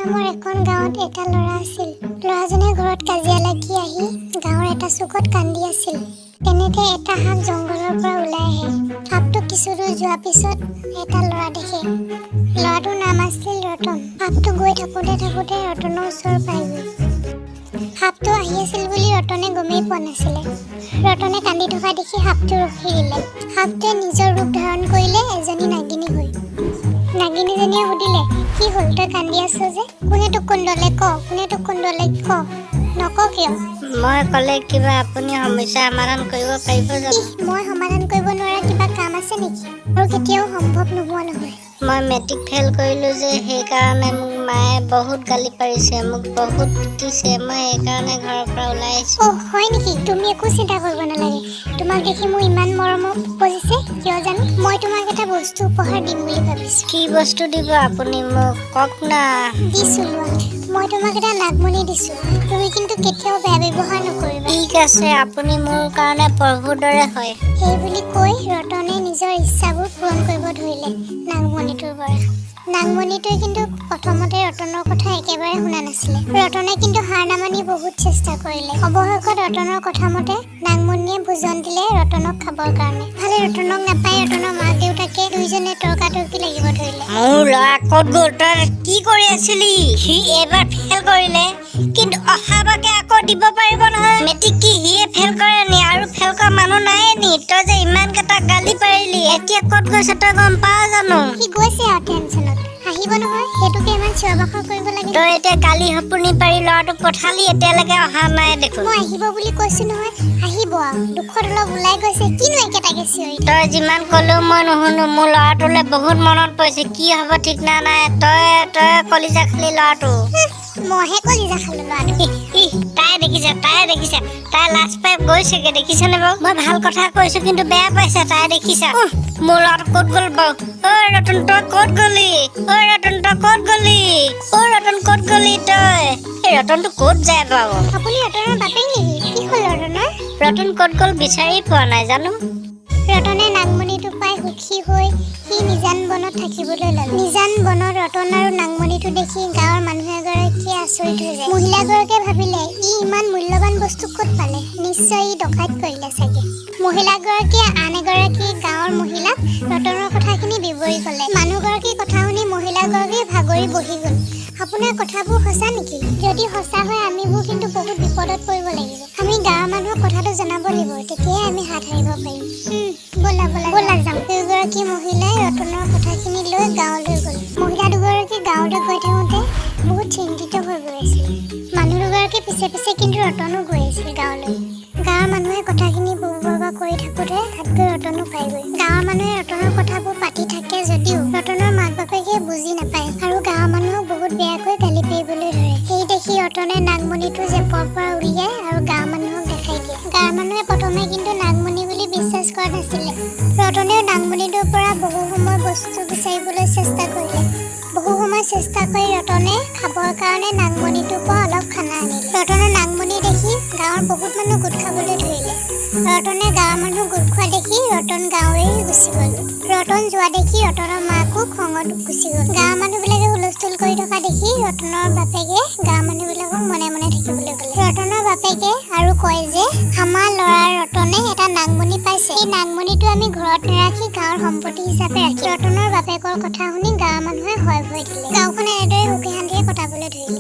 নামৰ এখন গাঁৱত এটা ল'ৰা আছিল। ল'ৰাজনে ঘৰত কাজিয়া লাগি আহি গাঁৱৰ এটা চুকত কান্দি আছিল। তেনেতে এটা সাপ জংঘলৰ পৰা ওলাই আহে। সাপটো কিছু দূৰ যোৱাৰ পিছত এটা ল'ৰা দেখে। ল'ৰাটোৰ নাম আছিল ৰতন। সাপটো গৈ থাকোঁতে ৰতনৰ ওচৰ পায়গৈ। সাপটো আহি আছিল বুলি ৰতনে গমেই পোৱা নাছিলে। ৰতনে কান্দি থকা দেখি সাপটো ৰখি দিলে। সাপটোৱে নিজৰ ৰূপ ধাৰণ কৰিলে এজনী নাগিনী হৈ। নাগিনীজনীয়ে সুধিলে, কি হ'ল তই কান্দি আছ যে? কোনে তোক কুণ্ডলে ক নক কিয়? মই ক'লে কিবা আপুনি সমস্যা সমাধান কৰিব পাৰিব জানো? মই সমাধান কৰিব নোৱাৰা কিবা কাম আছে নেকি? আৰু কেতিয়াও সম্ভৱ নোহোৱা নহয়। মই মেট্ৰিক ফেইল কৰিলোঁ যে সেইকাৰণে মোক মায়ে বহুত গালি পাৰিছে, মোক বহুত পিটিছে। মই সেইকাৰণে ঘৰৰ পৰা ওলাই আহিছোঁ। হয় নেকি? তুমি একো চিন্তা কৰিব নালাগে। তোমাক দেখি মোৰ ইমান মৰম উপজিছে কিয় জানো? মই তোমাক এটা বস্তু উপহাৰ দিম বুলি ভাবিছোঁ। কি বস্তু দিব আপুনি মোক কওক না। দিছোঁ লোৱা। মই তোমাক এটা নাগমণি দিছোঁ। তুমি কিন্তু কেতিয়াও বেয়া ব্যৱহাৰ নকৰিবা। ঠিক আছে, আপুনি মোৰ কাৰণে প্ৰভুৰ দৰে হয়। সেই বুলি কৈ ৰতনে নিজৰ ইচ্ছাবোৰ পূৰণ কৰিব ধৰিলে নাগমণিটোৰ পৰা। নাগমণিটোৱে কিন্তু প্ৰথমতে ৰতনৰ কথা একেবাৰে শুনা নাছিলে। ৰতনে কিন্তু হাৰ নামানি বহুত চেষ্টা কৰিলে। অৱশেষত ৰতনৰ কথা মতে নাগমণিয়ে ভোজন দিলে ৰতনক খাবৰ কাৰণে। খালি ৰতনক নাপাই ৰতনৰ মাক দেউতাকে দুইজনে তৰ্কাতৰ্কি লাগিব ধৰিলে। মোৰ ল'ৰা ক'ত গ'ল? তই কি কৰি আছিলি? সি এইবাৰ ফেইল কৰিলে, কিন্তু অহাবাৰকে আকৌ দিব পাৰিব নহয়। মেট্ৰিক কি সিয়ে ফেইল কৰে নি? আৰু ফেইল কৰা মানুহ নাই নি? তই যে ইমানকেইটা গালি পাৰিলি, এতিয়া ক'ত গৈছে তই গম পাৱ জানো? সি গৈছে আৰু টেনচনত। আহিব নহয়, সেইটোকে ইমান চিঞৰ বাখৰ কৰিব লাগে। তই এতিয়া কালি সপুনি পাৰি ল'ৰাটোক পঠালি, এতিয়ালৈকে অহা নাই দেখোন। মই আহিব বুলি কৈছো নহয়, আহিব আৰু। দুখত অলপ ওলাই গৈছে, কিনো একেটাকে চিঞৰি। তই যিমান ক'লেও মই নুশুনো। মোৰ ল'ৰাটোলৈ বহুত মনত পৰিছে, কি হ'ব ঠিক নাই। তই কলিজা খালি ল'ৰাটো। মইহে কলিজা খালো ল'ৰাটো। তাই দেখিছে, তাই লাজ পাই গৈছেগে, দেখিছেনে বাৰু? মই ভাল কথা কৈছো কিন্তু বেয়া পাইছে তাই, দেখিছা? মোৰ ল'ৰাটো ক'ত গ'ল বাৰু? ঐ ৰতন তই ক'ত গ'লি? ৰতন ক'ত গ'লি তই? এই ৰতনটো ক'ত যায় বাৰু? আপুনি ৰতনৰ বাপেক নেকি? কি হ'ল ৰতনৰ? ৰতন ক'ত গ'ল বিচাৰি পোৱা নাই জানো। ৰতনে নাগমণিটো পাই সুখী হৈ সি নিজান বনত থাকিবলৈ ল'লে। নিজান বনত ৰতন আৰু নাগমণিটো দেখি গাঁৱৰ মানুহ এগৰাকীয়ে আচৰিত হৈ যায়। মহিলাগৰাকীয়ে ভাবিলে, ই ইমান মূল্যৱান বস্তু ক'ত পালে? নিশ্চয় ই ডকাইত কৰিলে চাগে। মহিলাগৰাকীয়ে আন এগৰাকী গাঁৱৰ মহিলাক ৰতনৰ কথাখিনি বিৱৰি ক'লে। মানুহগৰাকীৰ কথা শুনি মহিলাগৰাকী ভাগৰি বহি গ'ল। আপোনাৰ কথাবোৰ সঁচা নেকি? যদি সঁচা হয় আমিবোৰ কিন্তু বহুত বিপদত পৰিব লাগিব। আমি গাঁৱৰ মানুহক কথাটো জনাব লাগিব, তেতিয়াহে আমি হাত সাৰিব পাৰিম। ব'লা যাম। দুয়োগৰাকী মহিলাই ৰতনৰ কথাখিনি লৈ গাঁৱলৈ গ'ল। মহিলা দুগৰাকী গাঁৱলৈ গৈ থাকোঁতে বহুত চিন্তিত হৈ গৈ আছিল। মানুহ দুগৰাকী পিছে কিন্তু ৰতনো গৈ আছিল গাঁৱলৈ। গাঁৱৰ মানুহে কথাখিনি বৰবা কৰি থাকোঁতে তাত গৈ ৰতনো পাইগৈ। গাঁৱৰ মানুহে ৰতনৰ কথাবোৰ পাতি থাকে যদিও ৰতনৰ মাক বাপেকে বুজি নাপায় আৰু গাঁৱৰ মানুহক বহুত বেয়াকৈ গালি পাৰিবলৈ ধৰে। সেই দেখি ৰতনে নাগমণিটো জেপৰ পৰা উলিয়াই আৰু গাঁৱৰ মানুহক দেখাই দিয়ে। গাঁৱৰ মানুহে প্ৰথমে কিন্তু নাগমণি বুলি বিশ্বাস কৰা নাছিলে। ৰতনেও নাগমণিটোৰ পৰা বহু সময় বস্তু বিচাৰিবলৈ চেষ্টা কৰিলে। বহু সময় চেষ্টা কৰি ৰতনে খাবৰ কাৰণে নাগমণিটোৰ পৰা অলপ খানা আনিলে। ৰতনৰ নাগমণি দেখি গাঁৱৰ বহুত মানুহ গোট খাবলৈ ধৰিলে। ৰতনে গাঁৱৰ মানুহ গোট খোৱা দেখি ৰতন গাঁও এৰি গুচি গ'ল। ৰতন যোৱা দেখি ৰতনৰ মাকো খঙত গুচি গ'ল। গাঁৱৰ মানুহবিলাকে হুলস্থুল কৰি থকা দেখি ৰতনৰ বাপেকে গাঁৱৰ মানুহবিলাকক মনে মনে থাকিবলৈ ক'লে। ৰতনৰ বাপেকে আৰু কয় যে আমাৰ ল'ৰা ৰতনে এটা নাগমণি পাইছে। এই নাগমণিটো আমি ঘৰত নাৰাখি গাঁৱৰ সম্পত্তি হিচাপে ৰাখিম। ৰতনৰ বাপেকৰ কথা শুনি গাঁৱৰ মানুহে ভয় দিলে। গাঁওখন এনেদৰে সুখে